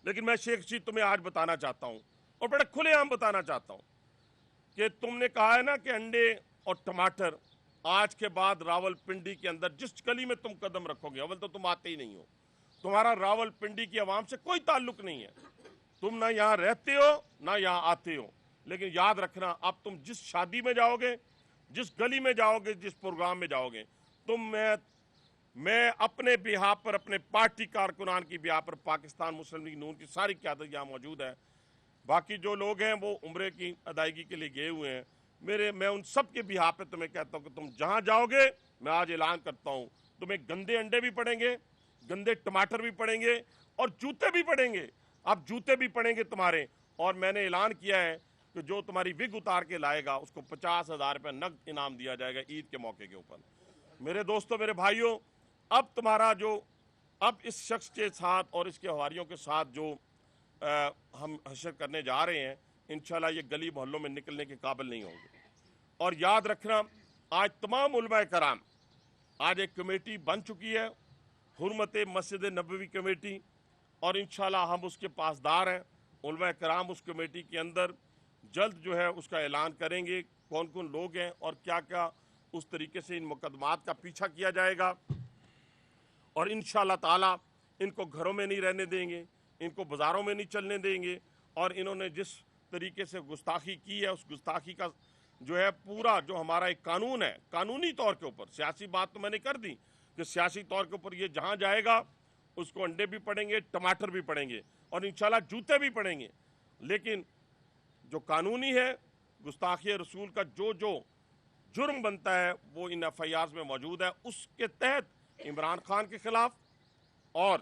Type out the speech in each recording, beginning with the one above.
لیکن میں شیخ رشید تمہیں آج بتانا چاہتا ہوں اور بڑے کھلے عام بتانا چاہتا ہوں کہ تم نے کہا ہے نا کہ انڈے اور ٹماٹر آج کے بعد راول پنڈی کے اندر جس گلی میں تم قدم رکھو گے، اول تو تم آتے ہی نہیں ہو، تمہارا راول پنڈی کی عوام سے کوئی تعلق نہیں ہے، تم نہ یہاں رہتے ہو نہ یہاں آتے ہو، لیکن یاد رکھنا اب تم جس شادی میں جاؤ گے، جس گلی میں جاؤ گے، جس پروگرام میں جاؤ گے، میں اپنے بیہا پر، اپنے پارٹی کارکنان کی بیہا پر، پاکستان مسلم لیگ نون کی ساری قیادت یہاں موجود ہے، باقی جو لوگ ہیں وہ عمرے کی ادائیگی کے لیے گئے ہوئے ہیں، میں ان سب کے بیہا پہ تمہیں کہتا ہوں کہ تم جہاں جاؤ گے، میں آج اعلان کرتا ہوں تمہیں گندے انڈے بھی پڑیں گے، گندے ٹماٹر بھی پڑیں گے اور جوتے بھی پڑیں گے، اب جوتے بھی پڑیں گے تمہارے، اور میں نے اعلان کیا ہے کہ جو تمہاری وگ اتار کے لائے گا اس کو 50,000 روپے نقد انعام دیا جائے گا عید کے موقع کے اوپر۔ میرے دوستوں، میرے بھائیوں، اب تمہارا اب اس شخص کے ساتھ اور اس کے حواریوں کے ساتھ جو ہم حشر کرنے جا رہے ہیں، انشاءاللہ یہ گلی محلوں میں نکلنے کے قابل نہیں ہوں گے۔ اور یاد رکھنا آج تمام علماء کرام، آج ایک کمیٹی بن چکی ہے، حرمت مسجد نبوی کمیٹی، اور انشاءاللہ ہم اس کے پاسدار ہیں۔ علماء کرام اس کمیٹی کے اندر جلد جو ہے اس کا اعلان کریں گے کون کون لوگ ہیں اور کیا کیا اس طریقے سے ان مقدمات کا پیچھا کیا جائے گا، اور انشاءاللہ تعالی ان کو گھروں میں نہیں رہنے دیں گے، ان کو بازاروں میں نہیں چلنے دیں گے، اور انہوں نے جس طریقے سے گستاخی کی ہے اس گستاخی کا جو ہے پورا جو ہمارا ایک قانون ہے، قانونی طور کے اوپر، سیاسی بات تو میں نے کر دی کہ سیاسی طور کے اوپر یہ جہاں جائے گا اس کو انڈے بھی پڑیں گے، ٹماٹر بھی پڑیں گے اور انشاءاللہ جوتے بھی پڑیں گے، لیکن جو قانونی ہے گستاخی رسول کا جو جرم بنتا ہے وہ ان ایف آئی آرز میں موجود ہے۔ اس کے تحت عمران خان کے خلاف اور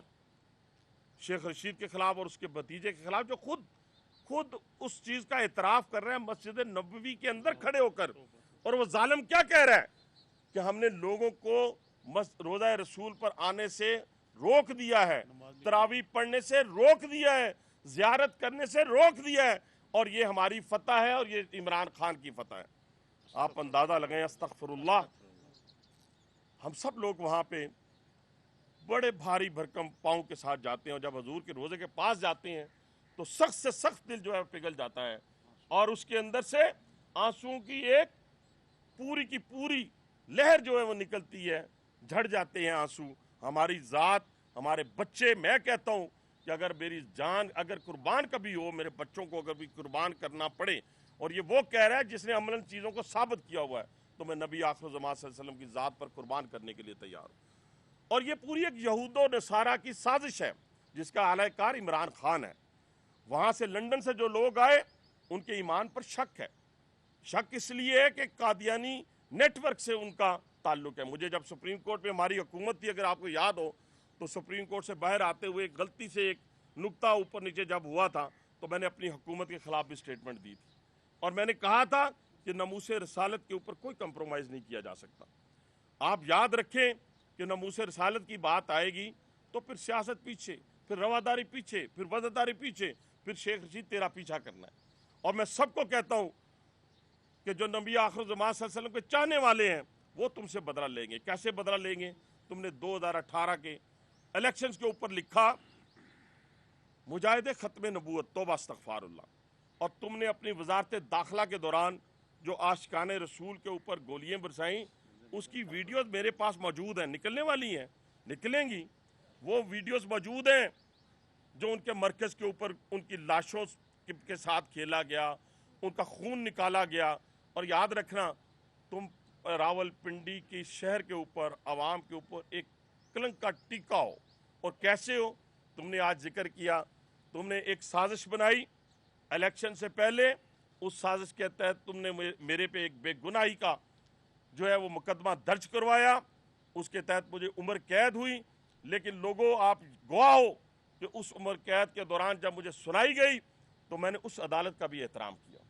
شیخ رشید کے خلاف اور اس کے بھتیجے کے خلاف، جو خود اس چیز کا اعتراف کر رہے ہیں مسجد نبوی کے اندر کھڑے ہو کر، اور وہ ظالم کیا کہہ رہا ہے کہ ہم نے لوگوں کو روضہ رسول پر آنے سے روک دیا ہے، تراویح پڑھنے سے روک دیا ہے، زیارت کرنے سے روک دیا ہے، اور یہ ہماری فتح ہے اور یہ عمران خان کی فتح ہے۔ آپ اندازہ لگائیں، استغفر اللہ، ہم سب لوگ وہاں پہ بڑے بھاری بھرکم پاؤں کے ساتھ جاتے ہیں، اور جب حضور کے روزے کے پاس جاتے ہیں تو سخت سے سخت دل جو ہے پگھل جاتا ہے، اور اس کے اندر سے آنسوؤں کی ایک پوری کی پوری لہر جو ہے وہ نکلتی ہے، جھڑ جاتے ہیں آنسو، ہماری ذات، ہمارے بچے، میں کہتا ہوں کہ اگر میری جان اگر قربان کبھی ہو، میرے بچوں کو اگر بھی قربان کرنا پڑے، اور یہ وہ کہہ رہا ہے جس نے عملاً چیزوں کو ثابت کیا ہوا ہے، تو میں نبی آخر الزمان صلی اللہ علیہ وسلم کی ذات پر قربان کرنے کے لیے تیار ہوں۔ اور یہ پوری ایک یہود و نصارہ کی سازش ہے جس کا اعلی کار عمران خان ہے۔ وہاں سے لندن سے جو لوگ آئے ان کے ایمان پر شک ہے، شک اس لیے ہے کہ قادیانی نیٹ ورک سے ان کا تعلق ہے۔ مجھے جب سپریم کورٹ میں ہماری حکومت تھی، اگر آپ کو یاد ہو، تو سپریم کورٹ سے باہر آتے ہوئے غلطی سے ایک نقطہ اوپر نیچے جب ہوا تھا تو میں نے اپنی حکومت کے خلاف بھی سٹیٹمنٹ دی تھی، اور میں نے کہا تھا کہ ناموس رسالت کے اوپر کوئی کمپرومائز نہیں کیا جا سکتا۔ آپ یاد رکھیں کہ ناموس رسالت کی بات آئے گی تو پھر سیاست پیچھے، پھر رواداری پیچھے، پھر وزاداری پیچھے، پھر شیخ رشید تیرا پیچھا کرنا ہے۔ اور میں سب کو کہتا ہوں کہ جو نبی آخر الزمان صلی اللہ علیہ وسلم کے چاہنے والے ہیں وہ تم سے بدلہ لیں گے۔ کیسے بدلہ لیں گے؟ تم نے 2018 کے الیکشنز کے اوپر لکھا مجاہد ختم نبوت، توبہ استغفار اللہ، اور تم نے اپنی وزارت داخلہ کے دوران جو عاشقان رسول کے اوپر گولیاں برسائیں، اس کی ویڈیوز میرے پاس موجود ہیں، نکلنے والی ہیں، نکلیں گی، وہ ویڈیوز موجود ہیں جو ان کے مرکز کے اوپر ان کی لاشوں کے ساتھ کھیلا گیا، ان کا خون نکالا گیا۔ اور یاد رکھنا تم راول پنڈی کی شہر کے اوپر، عوام کے اوپر ایک کلنک کا ٹیکا ہو، اور کیسے ہو؟ تم نے آج ذکر کیا، تم نے ایک سازش بنائی الیکشن سے پہلے، اس سازش کے تحت تم نے میرے پہ ایک بے گناہی کا جو ہے وہ مقدمہ درج کروایا، اس کے تحت مجھے عمر قید ہوئی، لیکن لوگوں آپ گواہ ہو کہ اس عمر قید کے دوران جب مجھے سنائی گئی تو میں نے اس عدالت کا بھی احترام کیا،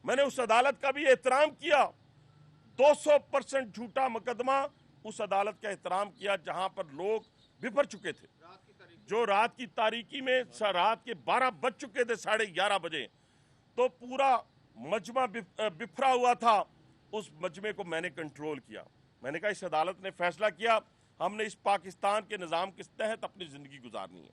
میں نے اس عدالت کا بھی احترام کیا، 200% جھوٹا مقدمہ، اس عدالت کا احترام کیا جہاں پر لوگ بفر چکے تھے، جو رات کی تاریکی میں رات کے 12 بج چکے تھے، 11:30 بجے، تو پورا مجمع بفرا ہوا تھا، اس مجمع کو میں نے کنٹرول کیا۔ میں نے کہا اس عدالت نے فیصلہ کیا، ہم نے اس پاکستان کے نظام کے تحت اپنی زندگی گزارنی ہے۔